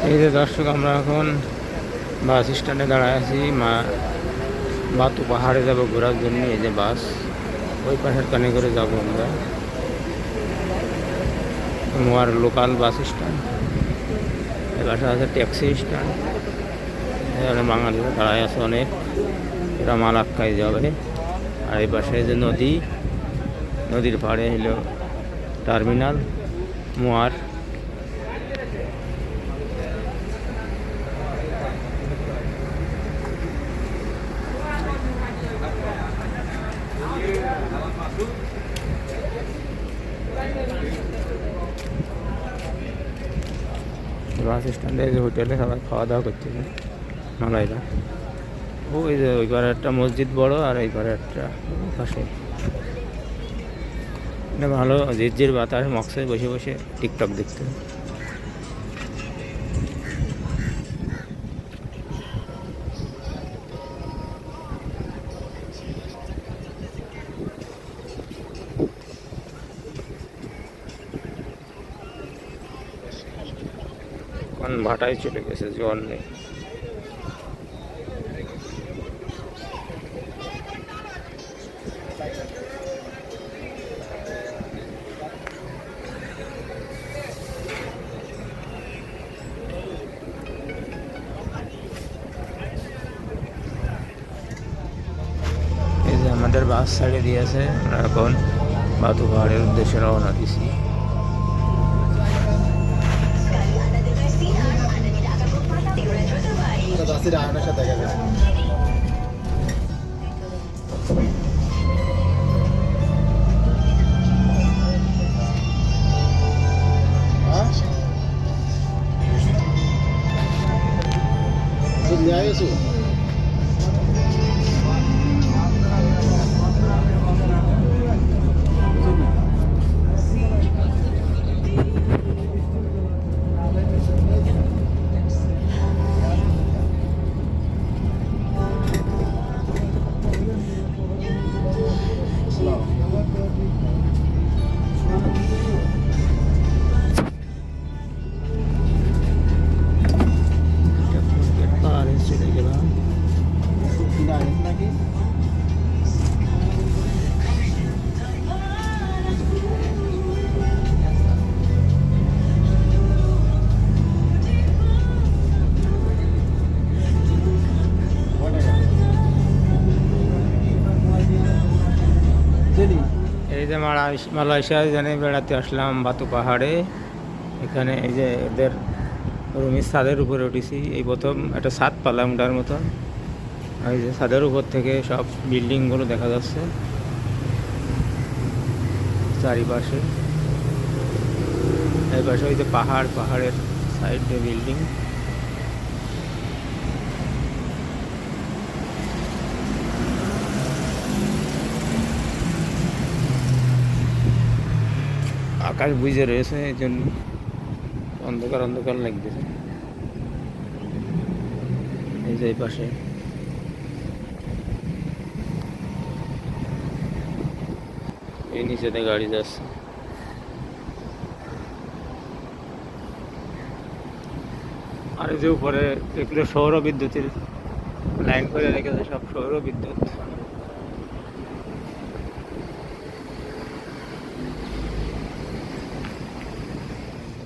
এই যে দর্শক, আমরা এখন বাস স্ট্যান্ডে দাঁড়ায় আছি। বাতু পাহাড়ে যাব ঘোরার জন্য। এই যে বাস, ওই পাশের কানে করে যাব আমরা। মোয়ার লোকাল বাস স্ট্যান্ড, এই পাশে আছে ট্যাক্সি স্ট্যান্ড। এখানে বাঙালিরা দাঁড়ায় আছে অনেক, এরা মালাক্কায় যাবে। আর এই পাশে যে নদী, নদীর পাড়ে হলো টার্মিনাল মোয়ার। বাস স্ট্যান্ডে যে হোটেলে সবাই খাওয়া দাওয়া করতেছে মালাইরা। ওই যে ওই পারে একটা মসজিদ বড়, আর এই পারে একটা পাশে। এটা ভালো ঝিরঝির বাতাস, মক্সে বসে বসে টিকটক দেখতে। কোন ভাটায় চলে গেছে, জল নেই। এই যে আমাদের বাস ছাড়িয়ে দিয়েছে, আমরা এখন বাতু পাহাড়ের উদ্দেশ্যে রওনা দিছি। পাহাড়ে চলে গেলাম। এই যে মালয়েশিয়ায় জানে বেড়াতে আসলাম বাতু পাহাড়ে। এখানে এই যে এদের রুমের ছাদের উপরে উঠেছি, এই প্রথম একটা ছাদ পালাম ওটার মতন। এই যে ছাদের উপর থেকে সব বিল্ডিংগুলো দেখা যাচ্ছে চারিপাশে। এই পাশে ওই যে পাহাড়, পাহাড়ের সাইডে বিল্ডিং। আকাশ বুঝে রয়েছে, এই জন্য অন্ধকার অন্ধকার লাগতেছে। এই যে এই পাশে এই নিচেতে গাড়ি যাচ্ছে। আর এই যে উপরে এগুলো সৌর বিদ্যুতের লাইন করে রেখেছে, সব সৌর বিদ্যুৎ।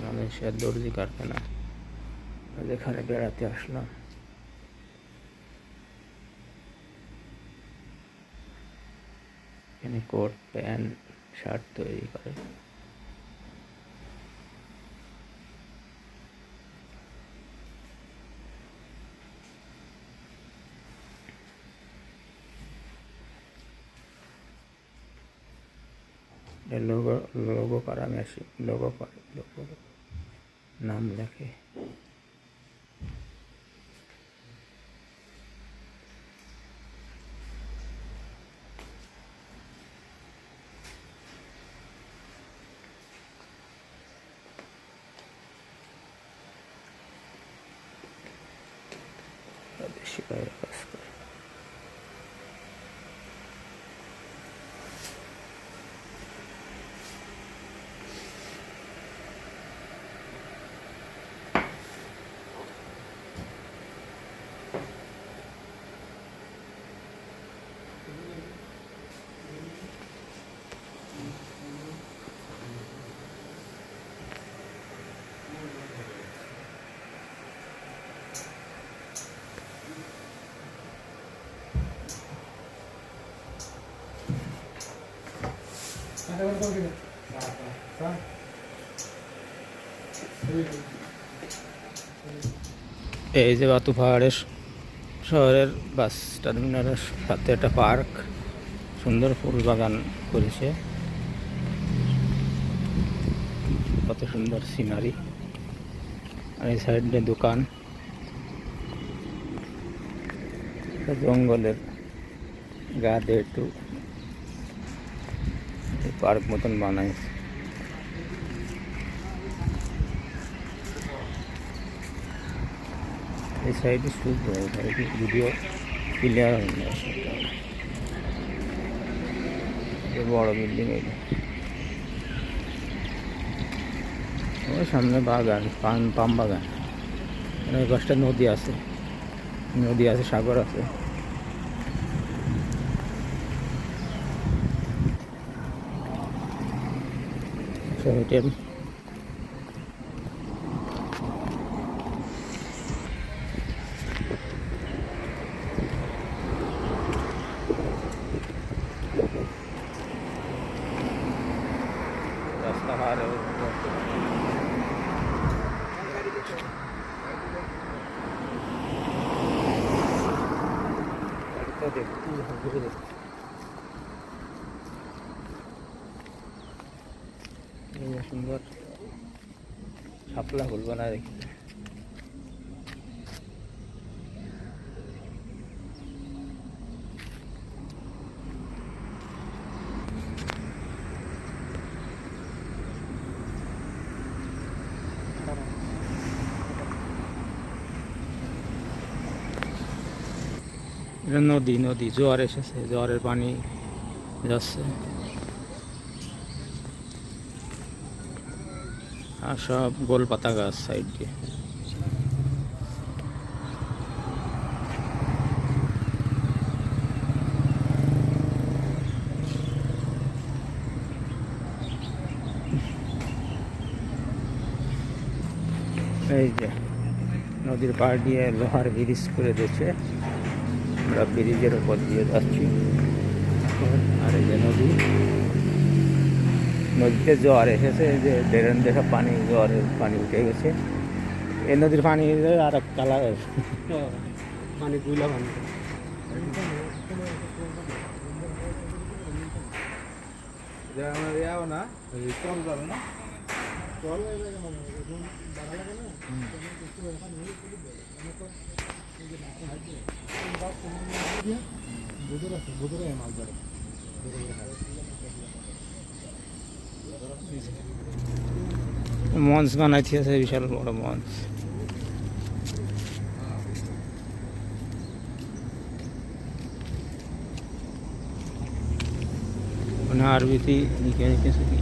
মালয়েশিয়ার দর্জি কারখানা, যেখানে বেড়াতে আসলাম। এখানে কোট, প্যান্ট, শার্ট তৈরি করে। লোগো লোগো করা মেশিন, লোগো করে, লোগো নাম লেখে। বেশি বাইরে কাজ করে। এই যে বাতু পাহাড়ের শহরের বাস টার্মিনালের সাথে একটা পার্ক, সুন্দর ফুল বাগান করেছে, কত সুন্দর সিনারি। আর এই সাইডে দোকান, জঙ্গলের গা দিয়ে একটু পার্ক মতন বানাইছে। এই সাইডে শুধু ভিডিও ক্লিয়ার হয় না, বড় বিল্ডিং এই সামনে বাগান, পাম বাগান। এই পাশটা নদী আছে, সাগর আছে। হোটেল রাস্তাঘাট দেখতে সুন্দর শাপলা ফুল বানায় দেখতে। নদী জোয়ার এসেছে, জোয়ারের পানি যাচ্ছে। আর সব গোল পাতা গাছ সাইড দিয়ে। এই যে নদীর পাড় দিয়ে লোহার ব্রিজ করে দিয়েছে, আমরা ব্রিজের উপর দিয়ে যাচ্ছি। আর এই যে নদীতে জোয়ার এসেছে, যে ড্রেন দেখা পানি, জোয়ারের পানি উঠে গেছে। এই নদীর পানি আর এক কালার পানি গুলা পানি। মঞ্চ বানাইছে, বিশাল বড় মঞ্চ। আরবিতে লিখে রেখেছে কি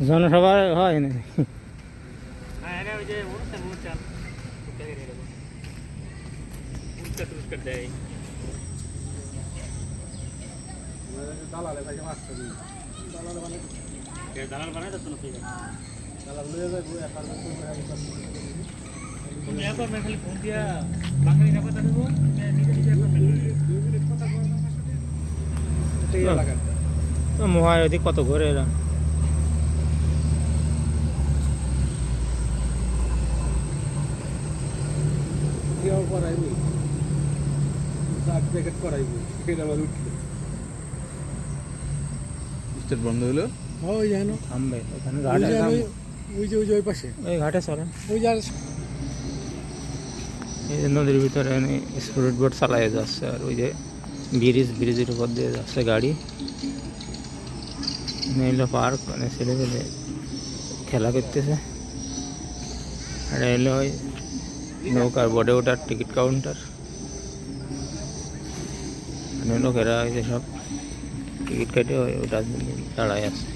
জনসভা হয় না? মহারথী কত ঘুরে এরা। বন্ধ হলো, ওই যেন থামবে ওখানে ঘাটে, ওই যে ওই পাশে ওই ঘাটে চলেন। ওই যে এই যে নদীর ভিতরে স্পিড বোট চালাই যাচ্ছে, আর ওই যে ব্রিজের উপর দিয়ে যাচ্ছে গাড়ি। এলো পার্ক, মানে ছেলেপেলে খেলা করতেছে। আর এলো ওই নৌকার বোর্ডে ওঠার টিকিট কাউন্টার। লোকেরা ওই যে সব টিকিট কেটে ওটার জন্য দাঁড়ায় আছে।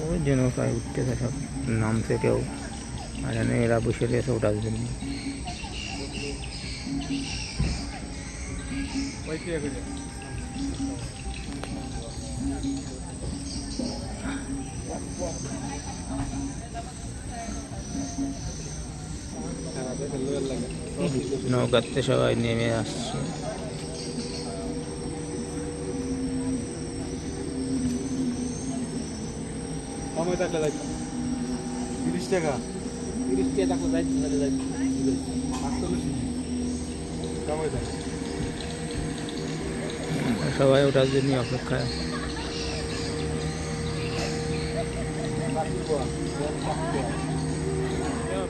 ওই যে নৌকায় উঠতেছে সব, নামছে কেউ, আর এরা বসে রয়েছে ওটার জন্য। নৌকাতে সবাই নেমে আসছে। সময় থাকলে যাই 30 টাকা 30 টাকা থাকলে যাই সময় থাকে সবাই ওটার জন্য অপেক্ষায়।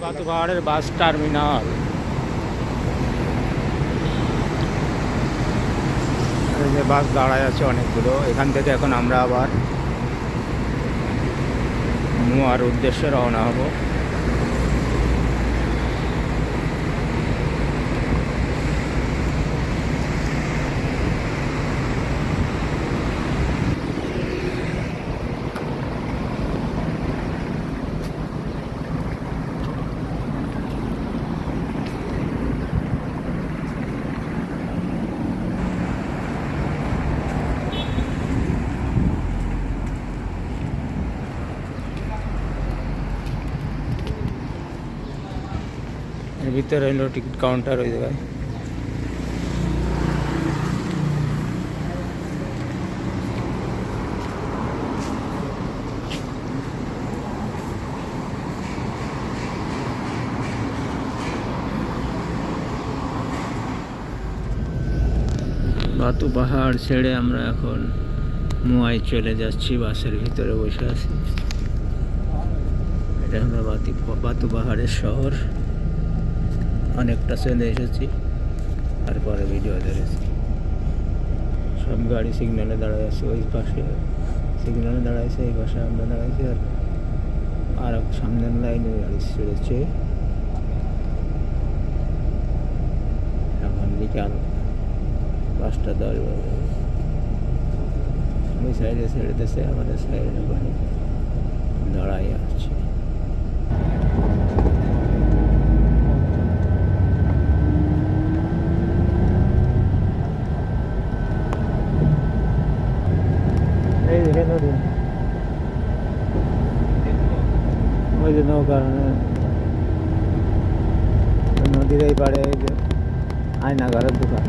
বাতু পাহাড়ের বাস টার্মিনাল। এই যে বাস দাঁড়ায় আছে অনেকগুলো। এখান থেকে এখন আমরা আবার মুয়ার উদ্দেশ্যে রওনা হব। এর ভিতরে হলো টিকিট কাউন্টার ওই জায়গায়। বাতু পাহাড় ছেড়ে আমরা এখন মুয়ায় চলে যাচ্ছি। বাসের ভিতরে বসে আছি। এটা হলো বাতু পাহাড়ের শহর। অনেকটা চলে এসেছি, তারপরে ভিডিও ধরেছি। সব গাড়ি সিগন্যালে দাঁড়ায় আছে। ওই পাশে সিগন্যালে দাঁড়াইছে, এই পাশে আমরা দাঁড়াইছি। আর এক সামনের লাইনে গাড়ি ছেড়েছে। এখন বিকাল 5:10 বাজে। ওই সাইডে ছেড়েতেছে, আমাদের সাইডে দাঁড়াই আছে। এই দেখে নদী, ওই যে নৌকা নদীর এই পাড়ে এই যে আয়নাঘরের দোকান।